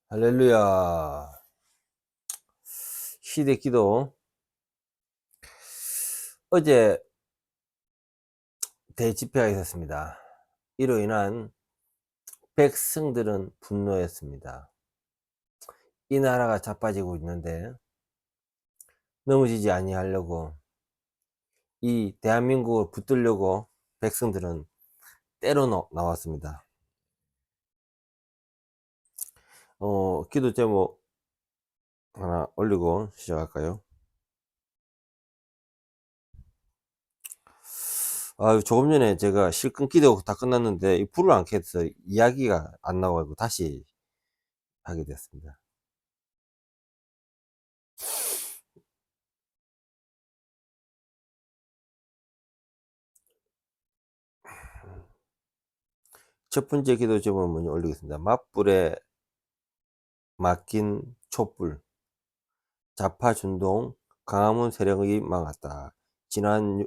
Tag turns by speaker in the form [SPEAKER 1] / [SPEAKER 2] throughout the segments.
[SPEAKER 1] 할렐루야. 시대 기도. 어제 대집회가 있었습니다. 이로 인한 백성들은 분노했습니다. 이 나라가 자빠지고 있는데 넘어지지 아니하려고 이 대한민국을 붙들려고 백성들은 때로 나왔습니다. 기도 제목 하나 올리고 시작할까요? 조금 전에 제가 실 끊기도 다 끝났는데 이 불을 안 켜서 이야기가 안 나와가지고 다시 하게 됐습니다. 첫 번째 기도 제목을 먼저 올리겠습니다. 맞불에 맡긴 촛불, 좌파준동, 광화문 세력이 막았다. 지난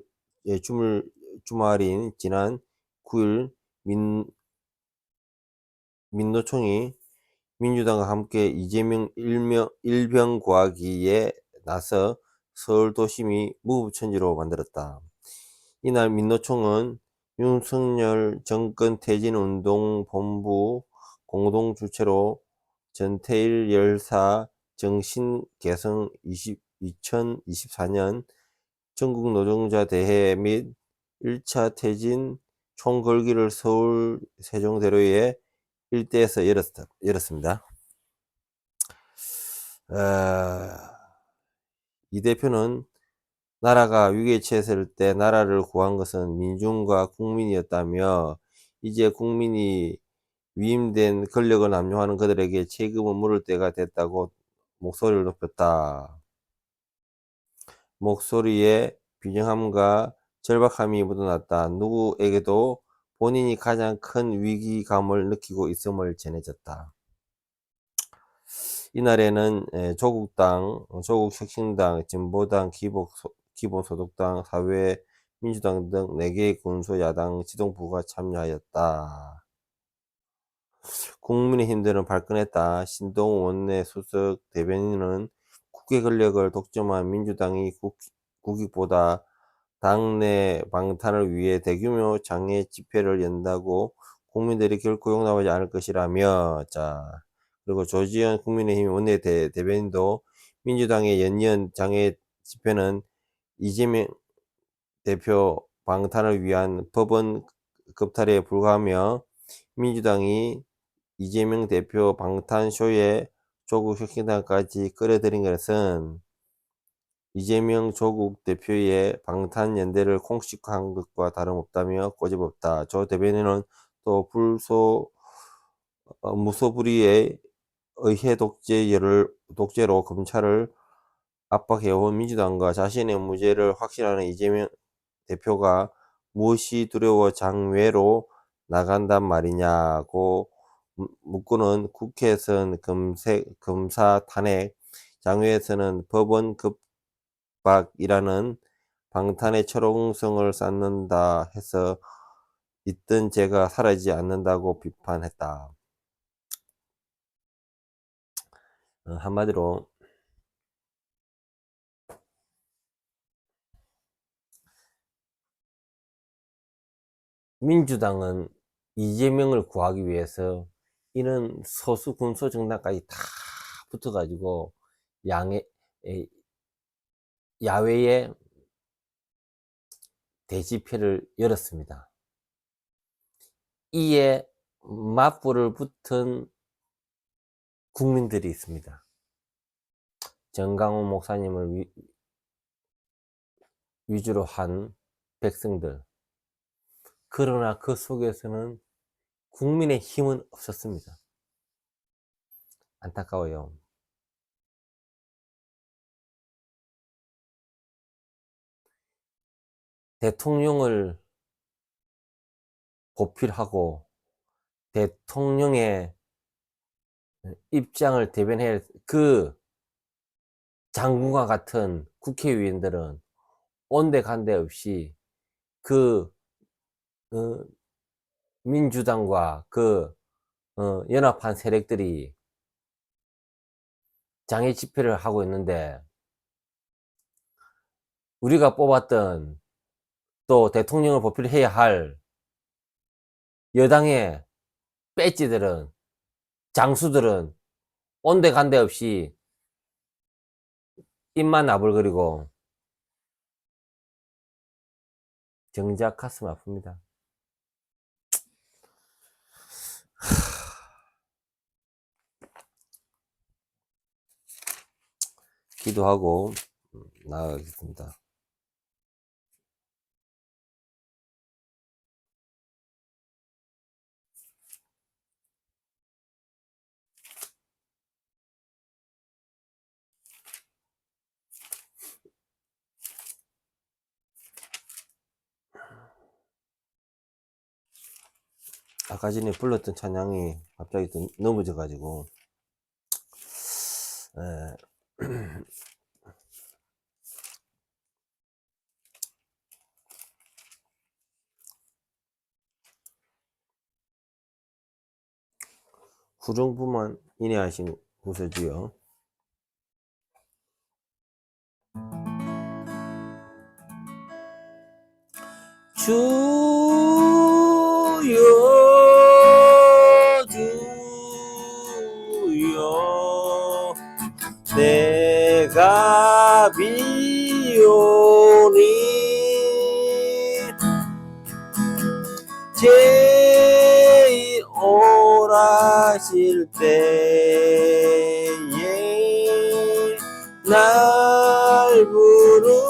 [SPEAKER 1] 주말인 지난 9일 민노총이 민주당과 함께 이재명 일병 구하기에 나서 서울 도심이 무법천지로 만들었다. 이날 민노총은 윤석열 정권 퇴진운동본부 공동주최로 전태일 열사 정신개성 2024년 전국노동자대회 및 1차 퇴진 총궐기를 서울 세종대로의 일대에서 열었습니다. 이 대표는 나라가 위기에 처했을 때 나라를 구한 것은 민중과 국민이었다며 이제 국민이 위임된 권력을 남용하는 그들에게 책임을 물을 때가 됐다고 목소리를 높였다. 목소리에 비정함과 절박함이 묻어났다. 누구에게도 본인이 가장 큰 위기감을 느끼고 있음을 전해졌다. 이날에는 조국당, 조국혁신당, 진보당, 기본소득당, 사회민주당 등 4개의 군소야당 지도부가 참여하였다. 국민의힘들은 발끈했다. 신동훈 원내수석 대변인은 국회 권력을 독점한 민주당이 국익보다 당내 방탄을 위해 대규모 장애 집회를 연다고 국민들이 결코 용납하지 않을 것이라며. 그리고 조지현 국민의힘 원내대변인도 민주당의 연이은 장애 집회는 이재명 대표 방탄을 위한 법원 겁탈에 불과하며 민주당이 이재명 대표 방탄쇼에 조국혁신당까지 끌어들인 것은 이재명 조국 대표의 방탄연대를 공식화한 것과 다름없다며 꼬집었다. 조 대변인은 또 무소불위의 의회 독재로 검찰을 압박해온 민주당과 자신의 무죄를 확신하는 이재명 대표가 무엇이 두려워 장외로 나간단 말이냐고 묻고는 국회에서는 검사 탄핵, 장외에서는 법원 급박이라는 방탄의 철옹성을 쌓는다 해서 있던 죄가 사라지지 않는다고 비판했다. 한마디로 민주당은 이재명을 구하기 위해서 이런 소수 군소 정당까지 다 붙어가지고 야외에 대집회를 열었습니다. 이에 맞불을 붙은 국민들이 있습니다. 정강훈 목사님을 위주로 한 백성들. 그러나 그 속에서는 국민의 힘은 없었습니다. 안타까워요. 대통령을 보필하고 대통령의 입장을 대변할 그 장군과 같은 국회의원들은 온데간데 없이 그 민주당과 연합한 세력들이 장애 집회를 하고 있는데, 우리가 뽑았던 또 대통령을 보필해야 할 여당의 배지들은, 장수들은 온데간데 없이 입만 나불거리고 정작 가슴 아픕니다. 기도하고 나아가겠습니다. 아까 전에 불렀던 찬양이 갑자기 또 넘어져 가지고 후정부만 인해하신 구세주여, 주여 주여 내가 비오니 제일 오라실 때에 날 부르소서.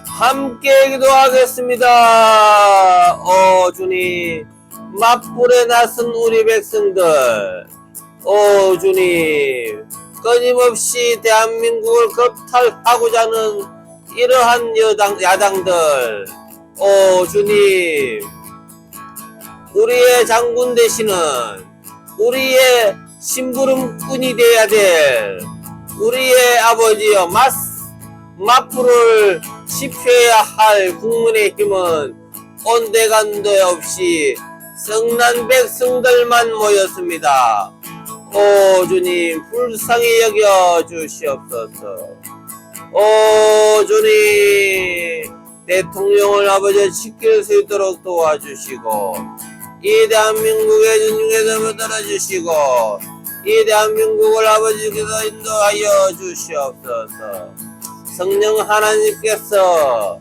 [SPEAKER 1] 함께 기도하겠습니다. 주님, 맞불에 나선 우리 백성들, 주님, 끊임없이 대한민국을 겁탈하고자 하는 이러한 야당들, 주님, 우리의 장군 되시는, 우리의 심부름꾼이 되어야 될 우리의 아버지여, 맞불을 지펴야 할 국민의힘은 온데간데 없이 성난 백성들만 모였습니다. 주님, 불쌍히 여겨 주시옵소서. 주님, 대통령을 아버지 지킬 수 있도록 도와주시고, 이 대한민국의 중에서 들어주시고, 이 대한민국을 아버지께서 인도하여 주시옵소서. 성령 하나님께서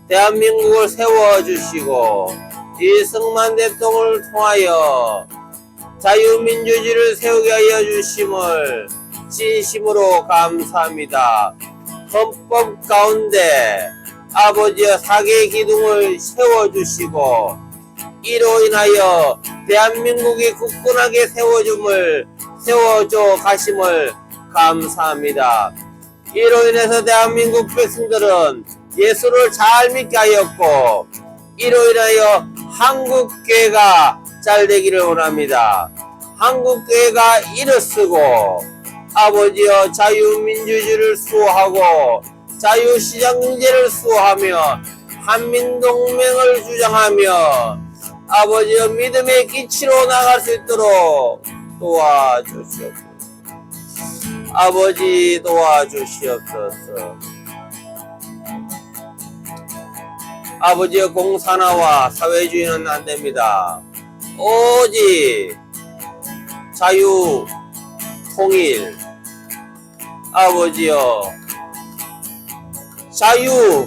[SPEAKER 1] 대한민국을 세워주시고, 이 성만 대통령을 통하여 자유민주주의를 세우게 하여 주심을 진심으로 감사합니다. 헌법 가운데 아버지의 사계 기둥을 세워주시고, 이로 인하여 대한민국이 굳건하게 세워줘 가심을 감사합니다. 이로 인해서 대한민국 백성들은 예수를 잘 믿게 하였고, 이로 인하여 한국교회가 잘 되기를 원합니다. 한국교회가 일어서고 아버지여 자유민주주의를 수호하고 자유시장경제를 수호하며 한민동맹을 주장하며 아버지여 믿음의 기치로 나갈 수 있도록 도와주시옵소서. 아버지 도와주시옵소서. 아버지의 공산화와 사회주의는 안됩니다. 오직 자유, 통일, 아버지여 자유,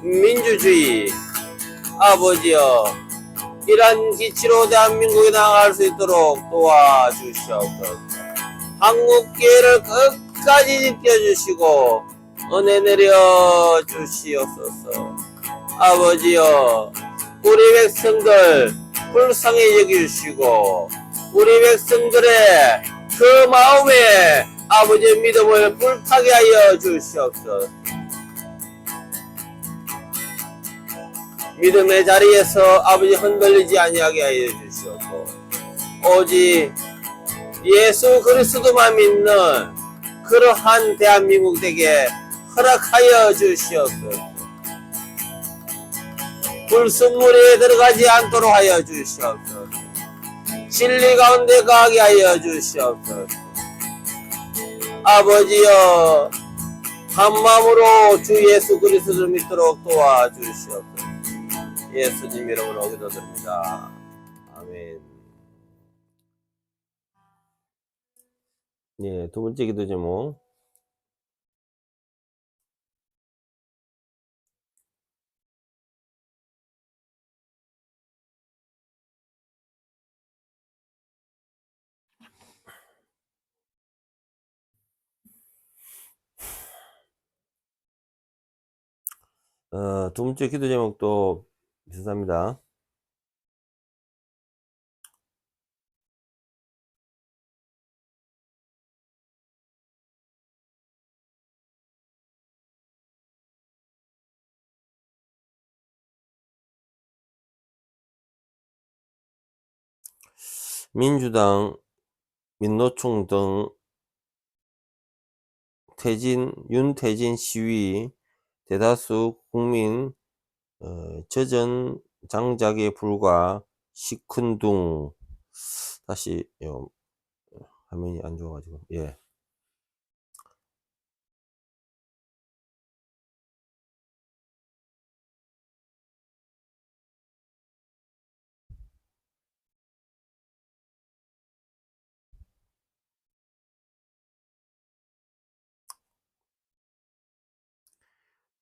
[SPEAKER 1] 민주주의, 아버지여 이러한 기치로 대한민국에 나아갈 수 있도록 도와주시옵소서. 한국교회를 끝까지 지켜주시고 은혜 내려 주시옵소서. 아버지여 우리 백성들 불쌍히 여기주시고 우리 백성들의 그 마음에 아버지의 믿음을 불타게 하여 주시옵소서. 믿음의 자리에서 아버지 흔들리지 아니하게 하여 주시옵고 오직 예수 그리스도만 믿는 그러한 대한민국 되게 허락하여 주시옵소서. 불순물에 들어가지 않도록 하여 주시옵소서. 진리 가운데 가게 하여 주시옵소서. 아버지여, 한 마음으로 주 예수 그리스도를 믿도록 도와주시옵소서. 예수님 이름으로 기도드립니다. 아멘. 예, 두 번째 기도 제목. 두 번째 기도 제목도 비슷합니다. 민주당, 민노총 등 윤태진 시위, 대다수 국민 젖은 장작에 불과 시큰둥. 다시 화면이 안 좋아가지고 예.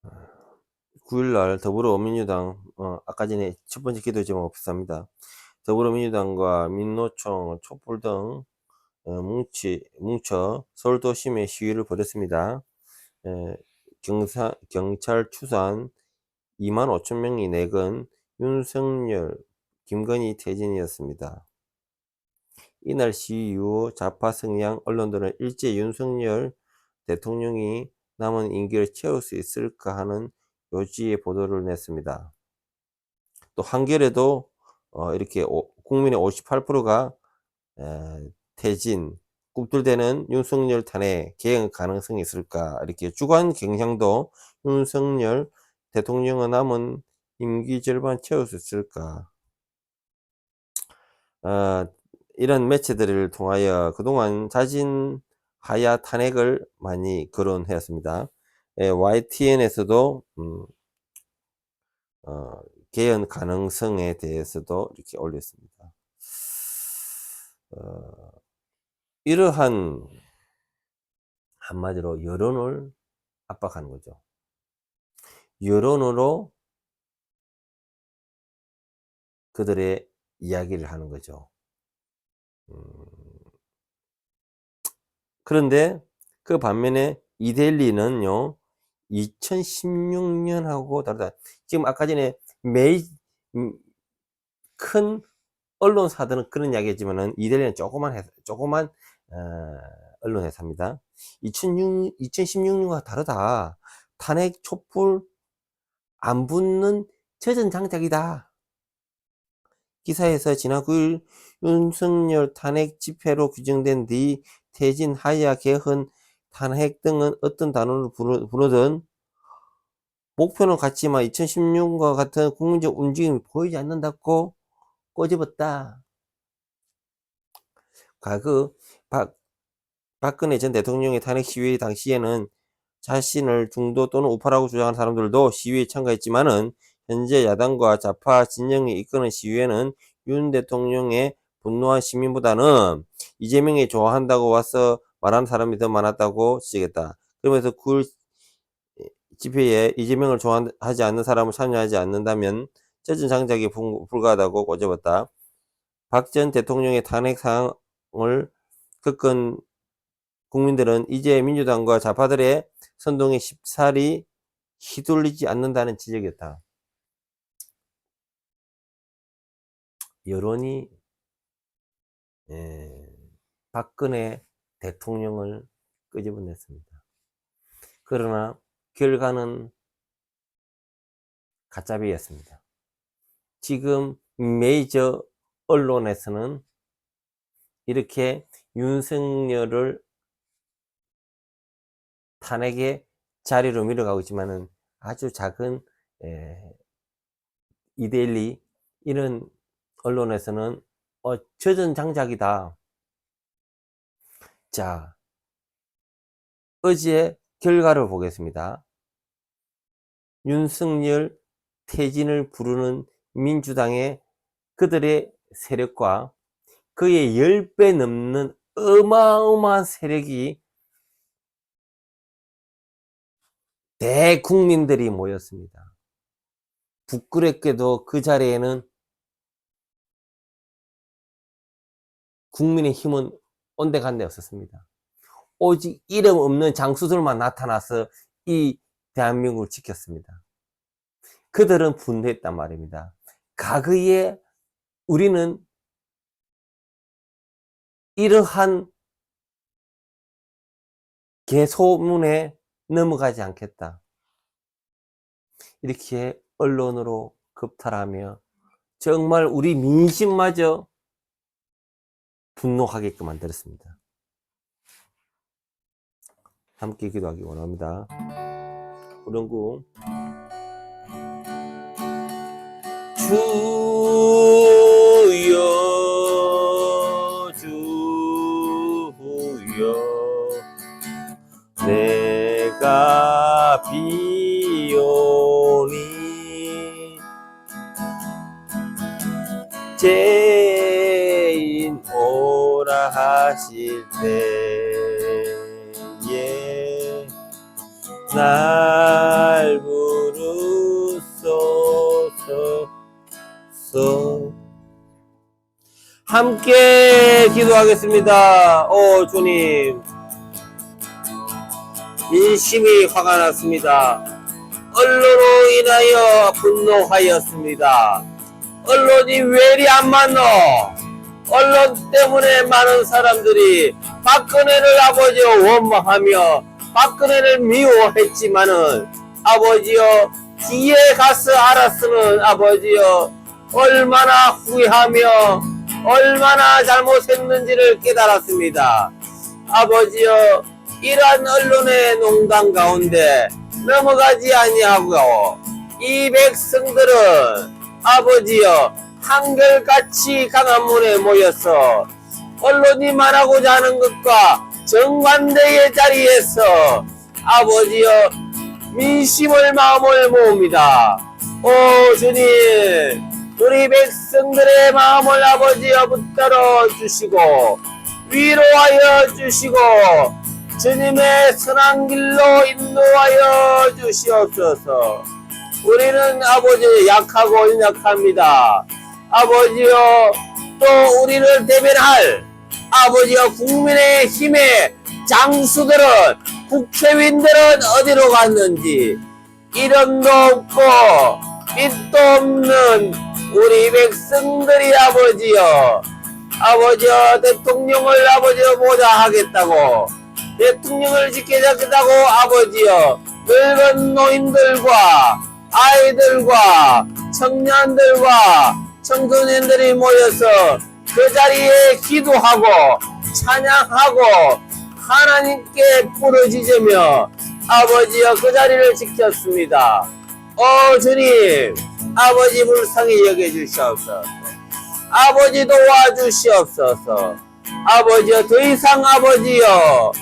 [SPEAKER 1] 어, 9일날 더불어민주당 아까 전에 첫 번째 기도 제목 비슷합니다. 더불어민주당과 민노총, 촛불 등 뭉쳐 서울 도심에 시위를 벌였습니다. 경찰 추산 25,000명이 내건 윤석열, 김건희 퇴진이었습니다. 이날 시위 이후 좌파 성향 언론들은 일제 윤석열 대통령이 남은 임기를 채울 수 있을까 하는 요지의 보도를 냈습니다. 또 한겨레도 이렇게 국민의 58%가 퇴진, 꿈틀대는 윤석열 탄핵 개헌 가능성이 있을까, 이렇게 주간 경향도 윤석열 대통령은 남은 임기 절반 채울 수 있을까, 이런 매체들을 통하여 그동안 자진 하야 탄핵을 많이 거론하였습니다. YTN에서도 개헌 가능성에 대해서도 이렇게 올렸습니다. 이러한 한마디로 여론을 압박하는 거죠. 여론으로 그들의 이야기를 하는 거죠. 그런데 그 반면에 이데일리는요, 2016년하고 다르다. 지금 아까 전에 큰 언론사들은 그런 이야기 했지만은 이데일리는 조그만 언론회사입니다. 2016년과 다르다. 탄핵 촛불 안 붙는 젖은 장작이다. 기사에서 지난 9일 윤석열 탄핵 집회로 규정된 뒤 퇴진, 하야, 개헌, 탄핵 등은 어떤 단어를 부르든 목표는 같지만 2016년과 같은 국민적 움직임이 보이지 않는다고 꼬집었다. 과거 박근혜 전 대통령의 탄핵 시위 당시에는 자신을 중도 또는 우파라고 주장하는 사람들도 시위에 참가했지만은 현재 야당과 좌파 진영이 이끄는 시위에는 윤 대통령의 분노한 시민보다는 이재명이 좋아한다고 와서 말하는 사람이 더 많았다고 지적했다. 그러면서 9일 집회에 이재명을 좋아하지 않는 사람을 참여하지 않는다면 젖은 장작이 불과하다고 꼬집었다. 박 전 대통령의 탄핵 상황을 겪은 국민들은 이제 민주당과 좌파들의 선동에 쉽사리 휘둘리지 않는다는 지적이었다. 여론이 박근혜 대통령을 끄집어냈습니다. 그러나 결과는 가짜비였습니다. 지금 메이저 언론에서는 이렇게 윤석열을 탄핵의 자리로 밀어가고 있지만은 아주 작은 이데일리 이런 언론에서는 젖은 장작이다. 자, 어제 결과를 보겠습니다. 윤석열 퇴진을 부르는 민주당의 그들의 세력과 그의 10배 넘는 어마어마한 세력이 대국민들이 모였습니다. 부끄럽게도 그 자리에는 국민의힘은 온데간데 없었습니다. 오직 이름 없는 장수들만 나타나서 이 대한민국을 지켰습니다. 그들은 분노했단 말입니다. 과거에 우리는 이러한 개소문에 넘어가지 않겠다. 이렇게 언론으로 겁탈하며 정말 우리 민심마저 분노하게끔 만들었습니다. 함께 기도하기 원합니다. 우렁구 주여 주여 내가 비오니 죄인 오라 하실 때에 날 부르소서. 함께 기도하겠습니다. 오 주님, 민심이 화가 났습니다. 언론으로 인하여 분노하였습니다. 언론이 왜 이리 안 맞노? 언론 때문에 많은 사람들이 박근혜를 아버지여 원망하며 박근혜를 미워했지만은 아버지여 뒤에 가서 알았으면 아버지여 얼마나 후회하며 얼마나 잘못했는지를 깨달았습니다. 아버지여 이러한 언론의 농단 가운데 넘어가지 아니하고 이 백성들은 아버지여 한결같이 강화문에 모여서 언론이 말하고자 하는 것과 정반대의 자리에서 아버지여 민심을 마음을 모읍니다. 오 주님, 우리 백성들의 마음을 아버지여 붙들어 주시고 위로하여 주시고 주님의 선한 길로 인도하여 주시옵소서. 우리는 아버지 약하고 연약합니다. 아버지여 또 우리를 대변할 아버지여 국민의 힘의 장수들은 국회의원들은 어디로 갔는지 이름도 없고 빛도 없는 우리 백성들이 아버지여 대통령을 아버지여 보자 하겠다고 대통령을 지켜잡겠다고 아버지여 늙은 노인들과 아이들과 청년들과 청소년들이 모여서 그 자리에 기도하고 찬양하고 하나님께 부르짖으며 아버지여 그 자리를 지켰습니다. 주님, 아버지 불쌍히 여겨주시옵소서. 아버지 도와주시옵소서. 아버지여 더 이상 아버지여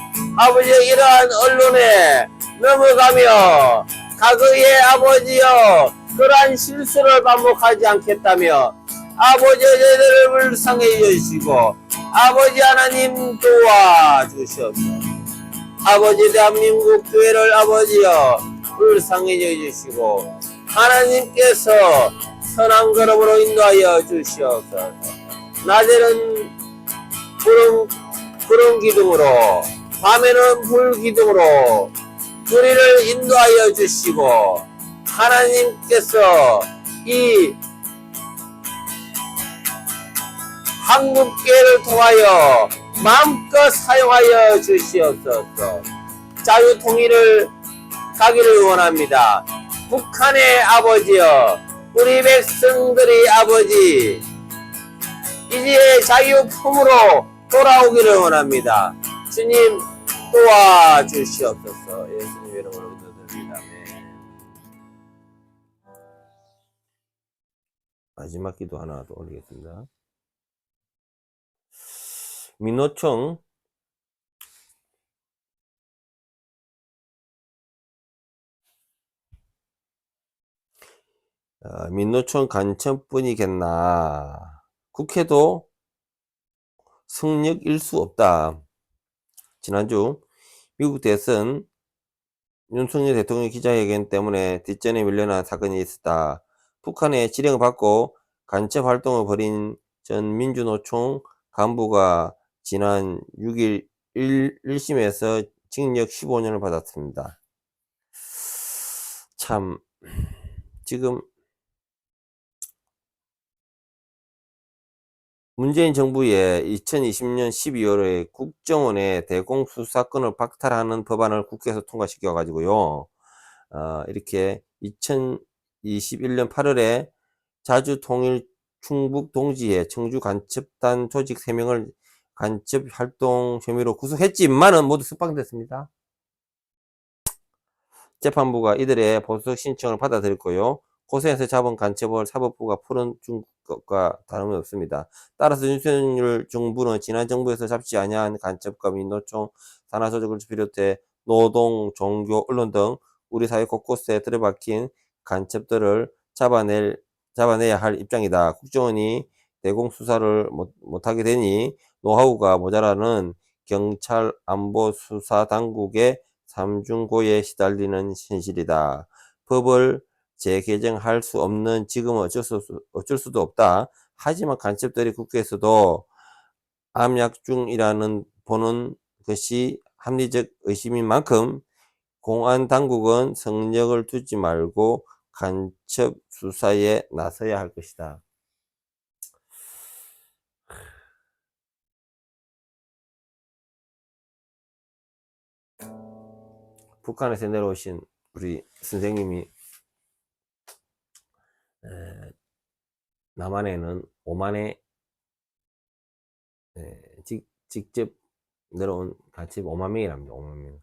[SPEAKER 1] 이러한 언론에 넘어가며 과거에 아버지여 그러한 실수를 반복하지 않겠다며 아버지 저희들을 불쌍히 여주시고 아버지 하나님 도와주시옵소서. 아버지 대한민국 교회를 아버지여 불쌍히 여주시고 하나님께서 선한 걸음으로 인도하여 주시옵소서. 낮에는 구름 기둥으로 밤에는 불 기둥으로 우리를 인도하여 주시고 하나님께서 이 한국교회를 통하여 마음껏 사용하여 주시옵소서. 자유통일을 가기를 원합니다. 북한의 아버지여 우리 백성들이 아버지 이제 자유 품으로 돌아오기를 원합니다. 주님 도와주시옵소서. 예수님 이름으로 기도드립니다. 아멘. 마지막 기도 하나 더 올리겠습니다. 민노총 민노총 간첩뿐이겠나. 국회도 성역일 수 없다. 지난주 미국 대선 윤석열 대통령 기자회견 때문에 뒷전에 밀려난 사건이 있었다. 북한의 지령을 받고 간첩 활동을 벌인 전 민주노총 간부가 지난 6일 1심에서 징역 15년을 받았습니다. 참 지금 문재인 정부의 2020년 12월에 국정원의 대공수사권을 박탈하는 법안을 국회에서 통과시켜 가지고요. 이렇게 2021년 8월에 자주통일 충북동지회 청주 간첩단 조직 3명을 간첩 활동 혐의로 구속했지만은 모두 석방됐습니다. 재판부가 이들의 보석 신청을 받아들였고요. 고소해서 잡은 간첩을 사법부가 풀은 것과 다름이 없습니다. 따라서 윤석열 정부는 지난 정부에서 잡지 아니한 간첩과 민노총, 산하조직을 비롯해 노동, 종교, 언론 등 우리 사회 곳곳에 들어박힌 간첩들을 잡아내야 할 입장이다. 국정원이 대공수사를 못하게 되니 노하우가 모자라는 경찰 안보수사당국의 삼중고에 시달리는 현실이다. 법을 재개정할 수 없는 지금은 어쩔 수도 없다. 하지만 간첩들이 국회에서도 암약 중이라는 보는 것이 합리적 의심인 만큼 공안당국은 성역을 두지 말고 간첩 수사에 나서야 할 것이다. 북한에서 내려오신 우리 선생님이 남한에는 오만에 직접 내려온 간첩 5만명이랍니다. 5만명.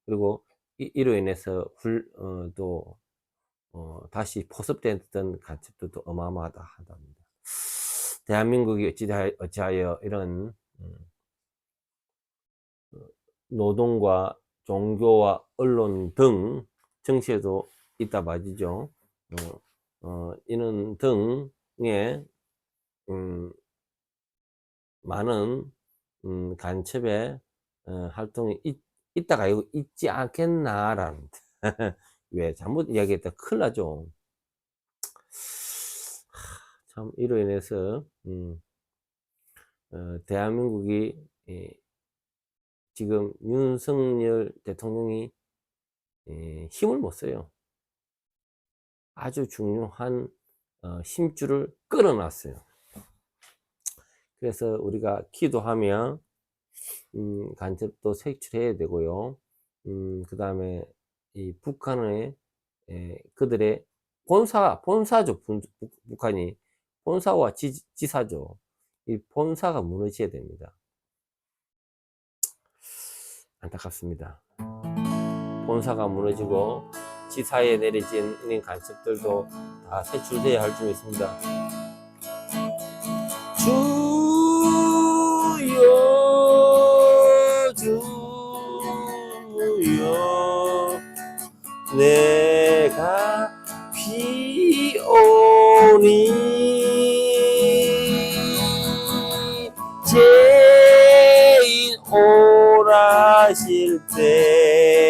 [SPEAKER 1] 그리고 이로 인해서 다시 포섭됐던 간첩들도 어마어마하답니다. 대한민국이 어찌하여 이런 노동과 종교와 언론 등 정치에도 있다 맞이죠. 이런 등의 많은 간첩의 활동이 있다가 이거 있지 않겠나라는 왜 잘못 이야기했다 큰일 나죠. 참 이로 인해서 대한민국이 지금 윤석열 대통령이 힘을 못 써요. 아주 중요한 힘줄을 끊어놨어요. 그래서 우리가 기도하면 간첩도 색출해야 되고요. 그 다음에 이 북한의 그들의 본사죠. 북한이 본사와 지사죠. 이 본사가 무너져야 됩니다. 안타깝습니다. 본사가 무너지고 지사에 내려진 간첩들도 다 색출돼야 할 줄 믿습니다. 주여 내가 비오니 죄인 오라실 때에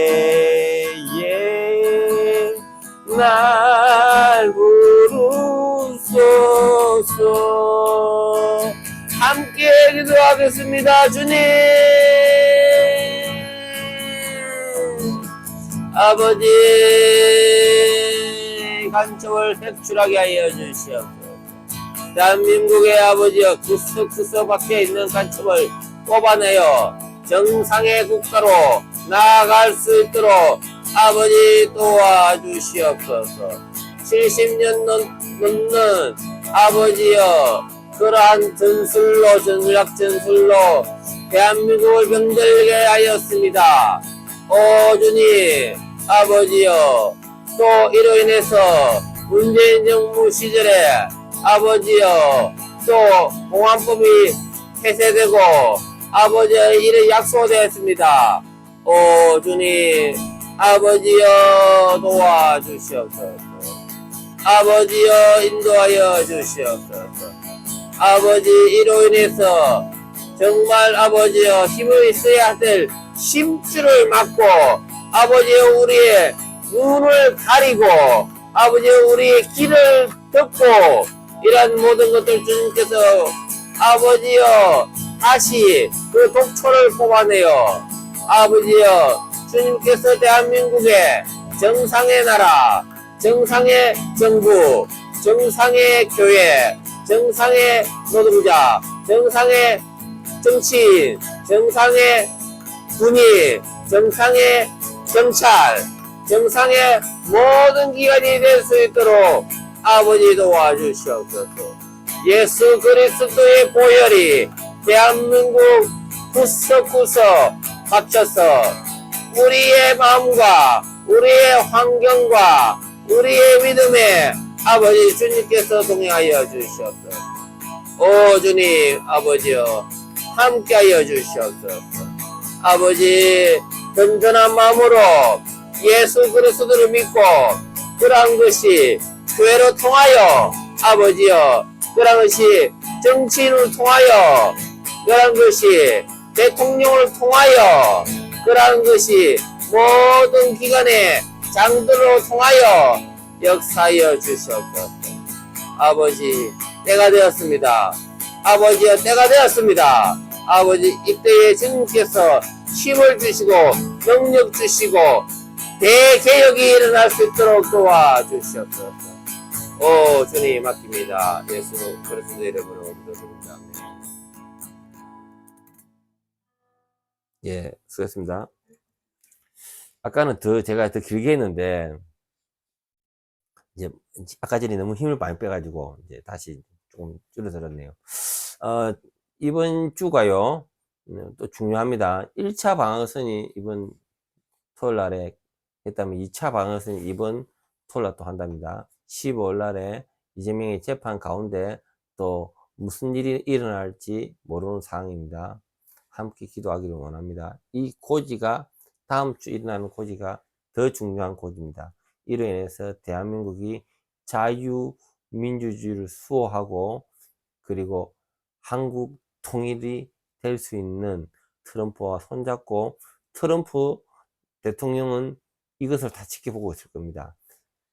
[SPEAKER 1] 날 부르소서. 함께 기도하겠습니다. 주님 아버지 간첩을 색출하게 하여 주시옵소서. 대한민국의 아버지여 구석구석 박혀있는 간첩을 뽑아내어 정상의 국가로 나아갈 수 있도록 아버지 도와주시옵소서. 70년 넘는 아버지여 그러한 전략 전술로 대한민국을 병들게 하였습니다. 오 주님 아버지여 또 이로 인해서 문재인 정부 시절에 아버지여 또 공안법이 폐쇄되고 아버지의 일에 약속되었습니다. 오 주님 아버지여 도와주시옵소서. 아버지여 인도하여 주시옵소서. 아버지 이로 인해서 정말 아버지여 힘을 써야 될 심줄을 막고 아버지여 우리의 눈을 가리고 아버지여 우리의 귀를 덮고 이런 모든 것들 주님께서 아버지여 다시 그 독초를 뽑아내어 아버지여 주님께서 대한민국의 정상의 나라 정상의 정부 정상의 교회 정상의 노동자 정상의 정치인 정상의 군인 정상의 경찰 정상의 모든 기관이 될 수 있도록 아버지 도와주시옵소서. 예수 그리스도의 보혈이 대한민국 구석구석 합쳐서 우리의 마음과 우리의 환경과 우리의 믿음에 아버지 주님께서 동행하여 주시옵소서. 오 주님 아버지여 함께하여 주시옵소서. 아버지 든든한 마음으로 예수 그리스도를 믿고 그러한 것이 교회로 통하여 아버지여 그러한 것이 정치인을 통하여 그러한 것이 대통령을 통하여 그러한 것이 모든 기관의 장들로 통하여 역사하여 주시옵소서. 아버지 때가 되었습니다. 아버지여 때가 되었습니다. 아버지 이때에 주님께서 힘을 주시고 능력 주시고 대개혁이 일어날 수 있도록 도와주시옵소서. 오 주님 맡깁니다. 예수 그리스도 이름으로 기도드립니다. 예, 수고했습니다. 아까는 제가 더 길게 했는데 이제 아까 전에 너무 힘을 많이 빼가지고 이제 다시 조금 줄여들었네요. 이번 주가요 또 중요합니다. 1차 방어선이 이번 토요일 날에 했다면 2차 방어선이 이번 토요일 날 또 한답니다. 15일 날에 이재명의 재판 가운데 또 무슨 일이 일어날지 모르는 상황입니다. 함께 기도하기를 원합니다. 이 고지가 다음 주 일어나는 고지가 더 중요한 고지입니다. 이로 인해서 대한민국이 자유민주주의를 수호하고 그리고 한국 통일이 될 수 있는 트럼프와 손잡고 트럼프 대통령은 이것을 다 지켜보고 있을 겁니다.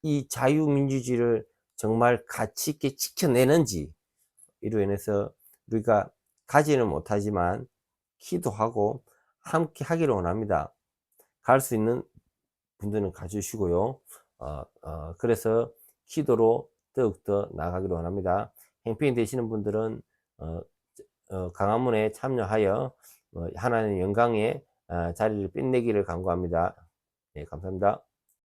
[SPEAKER 1] 이 자유민주주의를 정말 가치 있게 지켜내는지 이로 인해서 우리가 가지는 못하지만 기도하고 함께 하기를 원합니다. 갈 수 있는 분들은 가주시고요. 그래서 기도로 더욱더 나아가기를 원합니다. 행편이 되시는 분들은 강화문에 참여하여 하나님의 영광에 자리를 빛내기를 간구합니다. 네, 감사합니다.